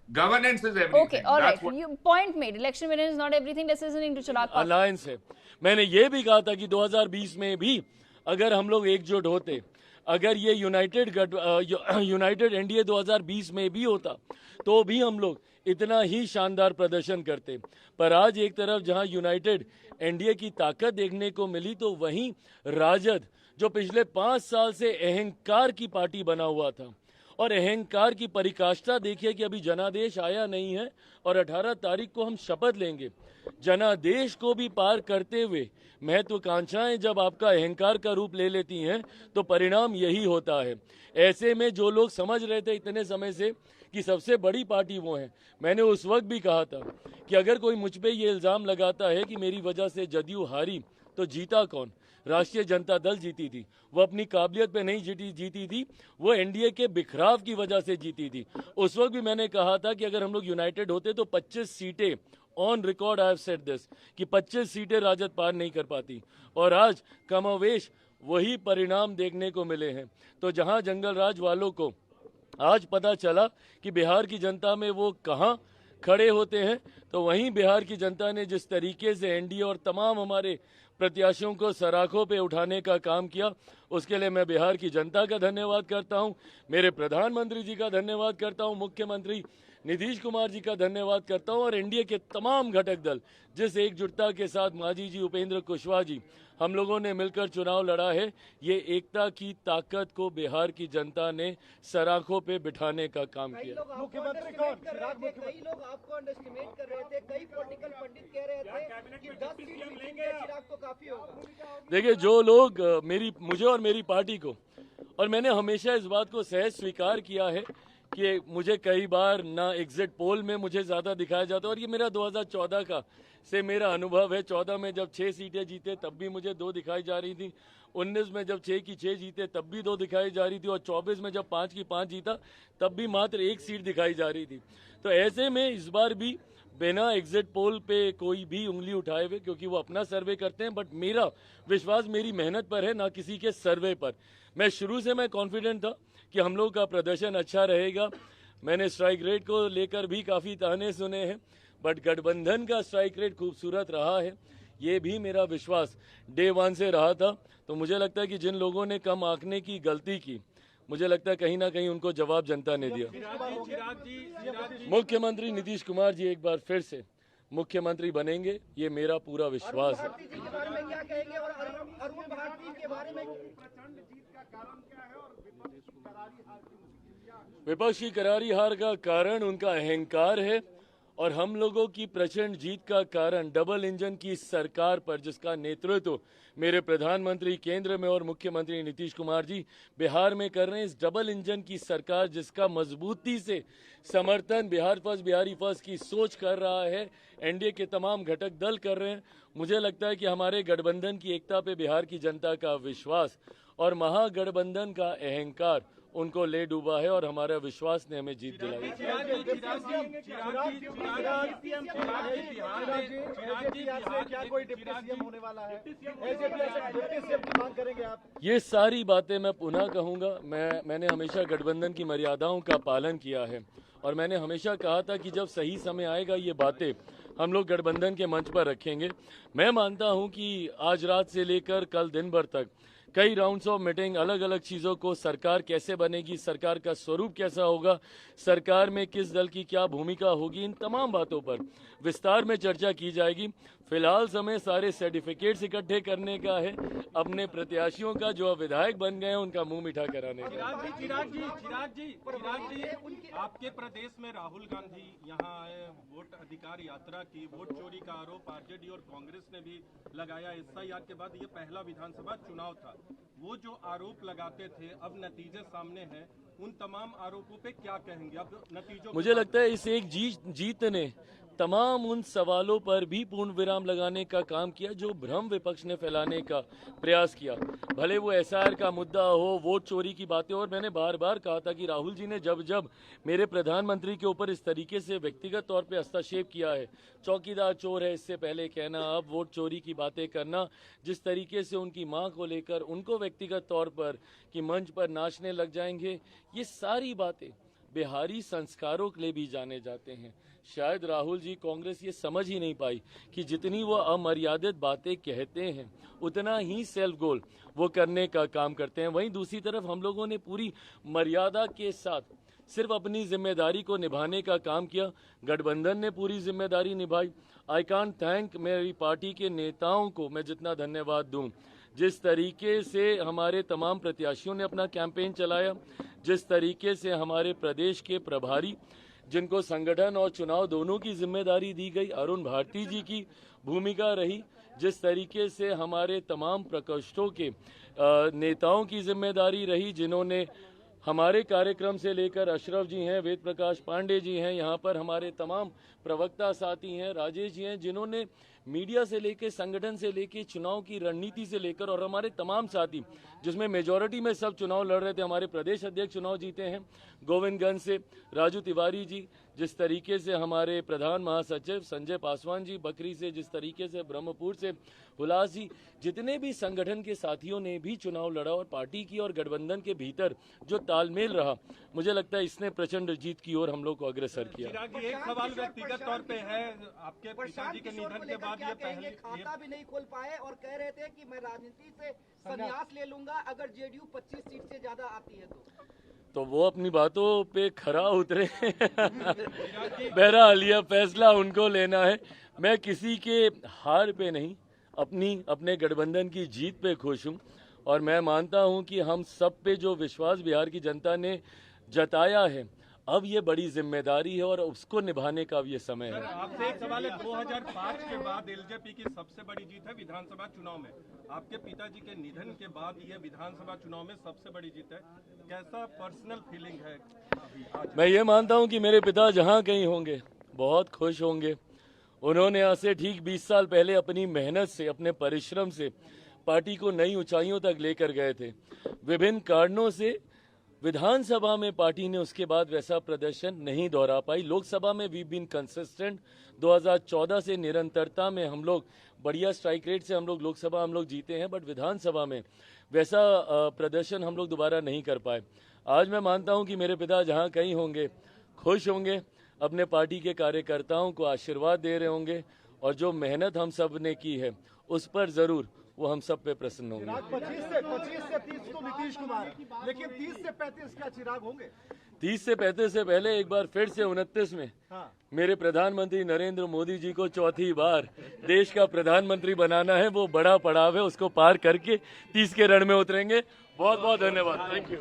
Governance is everything. Okay, all right. You point made. Election winner is not everything. Let's listen to Chirag Parkhi. Alliance है। मैंने ये भी कहा था कि 2020 में भी अगर हम लोग एकजुट होते, अगर ये यूनाइटेड एनडीए 2020 में भी होता तो भी हम लोग इतना ही शानदार प्रदर्शन करते। पर आज एक तरफ जहां यूनाइटेड एनडीए की ताकत देखने को मिली तो वहीं राजद जो पिछले 5 साल से अहंकार की पार्टी बना हुआ था, और अहंकार की परिकाष्ठा देखिए कि अभी जनादेश आया नहीं है और 18 तारीख को हम शपथ लेंगे। जनादेश को भी पार करते हुए महत्वाकांक्षाएं जब आपका अहंकार का रूप ले लेती हैं तो परिणाम यही होता है। ऐसे में जो लोग समझ रहे थे इतने समय से कि सबसे बड़ी पार्टी वो है, मैंने उस वक्त भी कहा था कि अगर कोई मुझ पे ये इल्ज़ाम लगाता है कि मेरी वजह से जदयू हारी तो जीता कौन? राष्ट्रीय जनता दल जीती थी। वो अपनी काबिलियत पे नहीं जीती थी, वो एनडीए के बिखराव की वजह से जीती थी। उस वक्त भी मैंने कहा था कि अगर हम लोग यूनाइटेड होते तो 25 सीटें on record, I have said this, कि 25 सीटें राजद पार नहीं कर पाती, और आज कमोवेश वही परिणाम देखने को मिले हैं। तो जहां जंगल राज वालों को आज पता चला कि बिहार की जनता में वो कहां खड़े होते हैं, तो वहीं बिहार की जनता ने जिस तरीके से एनडीए और तमाम हमारे प्रत्याशियों को सराखों पे उठाने का काम किया, उसके लिए मैं बिहार की जनता का धन्यवाद करता हूं, मेरे प्रधानमंत्री जी का धन्यवाद करता हूं, मुख्यमंत्री नीतीश कुमार जी का धन्यवाद करता हूं, और एनडीए के तमाम घटक दल जिस एकजुटता के साथ मांझी जी, उपेंद्र कुशवाहा जी, हम लोगों ने मिलकर चुनाव लड़ा है, ये एकता की ताकत को बिहार की जनता ने सराखों पे बिठाने का काम किया। मुख्यमंत्री कौन? कई लोग आपको अंडरएस्टिमेट कर रहे थे, कई पॉलिटिकल पंडित कह रहे थे कि 10 सीट जीतेंगे चिराग तो काफी होगा। देखिए, जो लोग मुझे और मेरी पार्टी को, और मैंने हमेशा इस बात को सहज स्वीकार किया है कि मुझे कई बार ना एग्जिट पोल में मुझे ज्यादा दिखाया जाता है, और ये मेरा 2014 का से मेरा अनुभव है। 14 में जब 6 सीटें जीते तब भी मुझे 2 दिखाई जा रही थी, 19 में जब 6 की 6 जीते तब भी 2 दिखाई जा रही थी, और 24 में जब 5 की 5 जीता तब भी मात्र 1 सीट दिखाई जा रही थी। तो ऐसे में इस बार भी बिना एग्जिट पोल पे कोई भी उंगली उठाए हुए, क्योंकि वो अपना सर्वे करते हैं, बट मेरा विश्वास मेरी मेहनत पर है, ना किसी के सर्वे पर। मैं शुरू से मैं कॉन्फिडेंट था कि हम लोग का प्रदर्शन अच्छा रहेगा। मैंने स्ट्राइक रेट को लेकर भी काफ़ी ताने सुने हैं, बट गठबंधन का स्ट्राइक रेट खूबसूरत रहा है, ये भी मेरा विश्वास डे 1 से रहा था। तो मुझे लगता है कि जिन लोगों ने कम आंकने की गलती की, मुझे लगता है कहीं ना कहीं उनको जवाब जनता ने दिया। मुख्यमंत्री नीतीश कुमार जी एक बार फिर से मुख्यमंत्री बनेंगे, ये मेरा पूरा विश्वास है। विपक्ष की करारी हार का कारण उनका अहंकार है, और हम लोगों की प्रचंड जीत का कारण डबल इंजन की सरकार पर, जिसका नेतृत्व मेरे प्रधानमंत्री केंद्र में और मुख्यमंत्री नीतीश कुमार जी बिहार में कर रहे हैं। इस डबल इंजन की सरकार जिसका मजबूती से समर्थन बिहार फर्स्ट, बिहारी फर्स्ट की सोच कर रहा है, एनडीए के तमाम घटक दल कर रहे हैं। मुझे लगता है कि हमारे गठबंधन की एकता पे बिहार की जनता का विश्वास और महागठबंधन का अहंकार उनको ले डूबा है, और हमारा विश्वास ने हमें जीत दिलाई। ये सारी बातें मैं पुनः कहूंगा। मैंने हमेशा गठबंधन की मर्यादाओं का पालन किया है, और मैंने हमेशा कहा था कि जब सही समय आएगा ये बातें हम लोग गठबंधन के मंच पर रखेंगे। मैं मानता हूं कि आज रात से लेकर कल दिन भर तक कई राउंड्स ऑफ मीटिंग, अलग अलग चीज़ों को, सरकार कैसे बनेगी, सरकार का स्वरूप कैसा होगा, सरकार में किस दल की क्या भूमिका होगी, इन तमाम बातों पर विस्तार में चर्चा की जाएगी। फिलहाल समय सारे सर्टिफिकेट्स इकट्ठे करने का है, अपने प्रत्याशियों का जो विधायक बन गए हैं उनका मुंह मीठा कराने का। चिराग जी, आपके प्रदेश में राहुल गांधी यहाँ आए, वोट अधिकार यात्रा की, वोट चोरी का आरोप आरजेडी और कांग्रेस ने भी लगाया। एसआईआर के बाद ये पहला विधानसभा चुनाव था, वो जो आरोप लगाते थे अब नतीजे सामने हैं, उन तमाम आरोपों पे क्या कहेंगे अब नतीजों? मुझे लगता है इस एक जीत ने तमाम उन सवालों पर भी पूर्ण विराम लगाने का काम किया जो भ्रम विपक्ष ने फैलाने का प्रयास किया। भले वो एसआईआर का मुद्दा हो, वोट चोरी की बातें, और मैंने बार बार कहा था कि राहुल जी ने जब जब मेरे प्रधानमंत्री के ऊपर इस तरीके से व्यक्तिगत तौर पे हस्तक्षेप किया है, चौकीदार चोर है इससे पहले कहना, अब वोट चोरी की बातें करना, जिस तरीके से उनकी मां को लेकर उनको व्यक्तिगत तौर पर कि मंच पर नाचने लग जाएंगे, ये सारी बातें बिहारी संस्कारों के लिए भी जाने जाते हैं। शायद राहुल जी कांग्रेस ये समझ ही नहीं पाई कि जितनी वो अमर्यादित बातें कहते हैं उतना ही सेल्फ गोल वो करने का काम करते हैं। वहीं दूसरी तरफ हम लोगों ने पूरी मर्यादा के साथ सिर्फ अपनी जिम्मेदारी को निभाने का काम किया। गठबंधन ने पूरी जिम्मेदारी निभाई। आई कांट थैंक मेरी पार्टी के नेताओं को मैं जितना धन्यवाद दूं, जिस तरीके से हमारे तमाम प्रत्याशियों ने अपना कैंपेन चलाया, जिस तरीके से हमारे प्रदेश के प्रभारी जिनको संगठन और चुनाव दोनों की जिम्मेदारी दी गई, अरुण भारती जी की भूमिका रही, जिस तरीके से हमारे तमाम प्रकोष्ठों के नेताओं की जिम्मेदारी रही, जिन्होंने हमारे कार्यक्रम से लेकर अशरफ जी हैं, वेद प्रकाश पांडे जी हैं, यहाँ पर हमारे तमाम प्रवक्ता साथी हैं, राजेश जी हैं, जिन्होंने मीडिया से लेकर संगठन से लेकर चुनाव की रणनीति से लेकर, और हमारे तमाम साथी जिसमें मेजॉरिटी में सब चुनाव लड़ रहे थे। हमारे प्रदेश अध्यक्ष चुनाव जीते हैं गोविंदगंज से, राजू तिवारी जी, जिस तरीके से हमारे प्रधान महासचिव संजय पासवान जी बकरी से, जिस तरीके से ब्रह्मपुर से हुलास जी, जितने भी संगठन के साथियों ने भी चुनाव लड़ा और पार्टी की और गठबंधन के भीतर जो तालमेल रहा, मुझे लगता है इसने प्रचंड जीत की ओर हम लोग को अग्रसर किया। चिराग जी, एक सवाल व्यक्तिगत तौर पे है, आपके पिताजी के निधन के बाद ये पहले खाता भी नहीं खोल पाए और कह रहे थे कि मैं राजनीति से संन्यास ले लूंगा अगर जेडीयू 25 सीट से ज्यादा आती है तो वो अपनी बातों पे खरा उतरे। बहरहाल यह फैसला उनको लेना है। मैं किसी के हार पे नहीं, अपने गठबंधन की जीत पे खुश हूँ और मैं मानता हूँ कि हम सब पे जो विश्वास बिहार की जनता ने जताया है, अब ये बड़ी जिम्मेदारी है और उसको निभाने का अब ये समय है। आपसे एक सवाल है, 2005 के बाद एलजेपी की सबसे बड़ी जीत है विधानसभा चुनाव में। आपके पिताजी के निधन के बाद ये विधानसभा चुनाव में सबसे बड़ी जीत है। कैसा पर्सनल फीलिंग है अभी आज? मैं ये मानता हूँ कि मेरे पिता जहाँ कहीं होंगे बहुत खुश होंगे। उन्होंने आज से ठीक 20 साल पहले अपनी मेहनत से, अपने परिश्रम से पार्टी को नई ऊंचाइयों तक लेकर गए थे। विभिन्न कारणों से विधानसभा में पार्टी ने उसके बाद वैसा प्रदर्शन नहीं दोहरा पाई। लोकसभा में वी बीन कंसिस्टेंट, 2014 से निरंतरता में हम लोग बढ़िया स्ट्राइक रेट से हम लोग लोकसभा जीते हैं, बट विधानसभा में वैसा प्रदर्शन हम लोग दोबारा नहीं कर पाए। आज मैं मानता हूं कि मेरे पिता जहां कहीं होंगे खुश होंगे, अपने पार्टी के कार्यकर्ताओं को आशीर्वाद दे रहे होंगे और जो मेहनत हम सब ने की है उस पर जरूर वो हम सब पे प्रसन्न होंगे। 25 से 30 तो नीतीश कुमार, लेकिन 30 से 35 क्या चिराग होंगे? 30 से 35 से पहले एक बार फिर से 29 में मेरे प्रधानमंत्री नरेंद्र मोदी जी को चौथी बार देश का प्रधानमंत्री बनाना है। वो बड़ा पड़ाव है, उसको पार करके 30 के रण में उतरेंगे। बहुत बहुत धन्यवाद। Thank you.